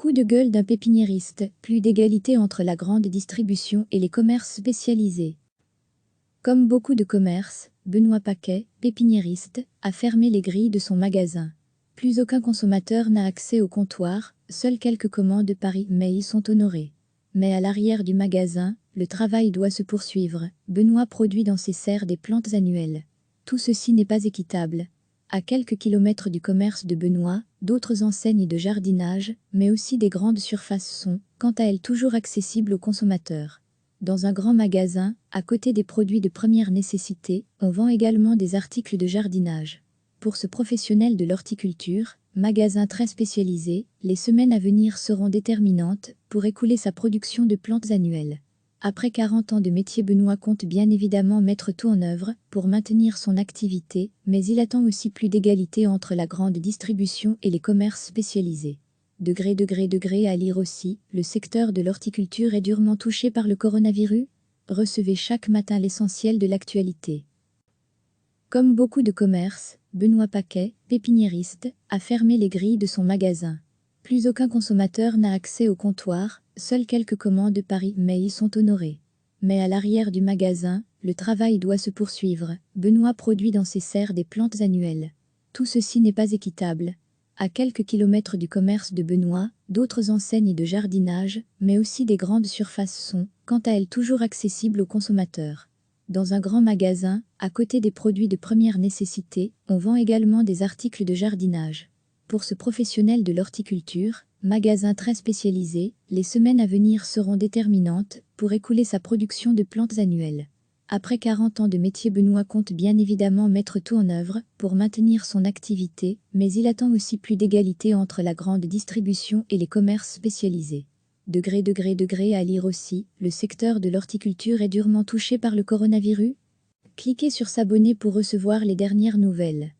Coup de gueule d'un pépiniériste, plus d'égalité entre la grande distribution et les commerces spécialisés. Comme beaucoup de commerces, Benoît Paquet, pépiniériste, a fermé les grilles de son magasin. Plus aucun consommateur n'a accès au comptoir, seules quelques commandes par e-mail sont honorées. Mais à l'arrière du magasin, le travail doit se poursuivre. Benoît produit dans ses serres des plantes annuelles. Tout ceci n'est pas équitable. À quelques kilomètres du commerce de Benoît, d'autres enseignes de jardinage, mais aussi des grandes surfaces sont, quant à elles, toujours accessibles aux consommateurs. Dans un grand magasin, à côté des produits de première nécessité, on vend également des articles de jardinage. Pour ce professionnel de l'horticulture, magasin très spécialisé, les semaines à venir seront déterminantes pour écouler sa production de plantes annuelles. Après 40 ans de métier, Benoît compte bien évidemment mettre tout en œuvre pour maintenir son activité, mais il attend aussi plus d'égalité entre la grande distribution et les commerces spécialisés. Degré à lire aussi, le secteur de l'horticulture est durement touché par le coronavirus. Recevez chaque matin l'essentiel de l'actualité. Comme beaucoup de commerces, Benoît Paquet, pépiniériste, a fermé les grilles de son magasin. Plus aucun consommateur n'a accès au comptoir, seules quelques commandes par e-mail sont honorées. Mais à l'arrière du magasin, le travail doit se poursuivre. Benoît produit dans ses serres des plantes annuelles. Tout ceci n'est pas équitable. À quelques kilomètres du commerce de Benoît, d'autres enseignes de jardinage, mais aussi des grandes surfaces sont, quant à elles, toujours accessibles aux consommateurs. Dans un grand magasin, à côté des produits de première nécessité, on vend également des articles de jardinage. Pour ce professionnel de l'horticulture, magasin très spécialisé, les semaines à venir seront déterminantes pour écouler sa production de plantes annuelles. Après 40 ans de métier, Benoît compte bien évidemment mettre tout en œuvre pour maintenir son activité, mais il attend aussi plus d'égalité entre la grande distribution et les commerces spécialisés. Degré à lire aussi, le secteur de l'horticulture est durement touché par le coronavirus. Cliquez sur s'abonner pour recevoir les dernières nouvelles.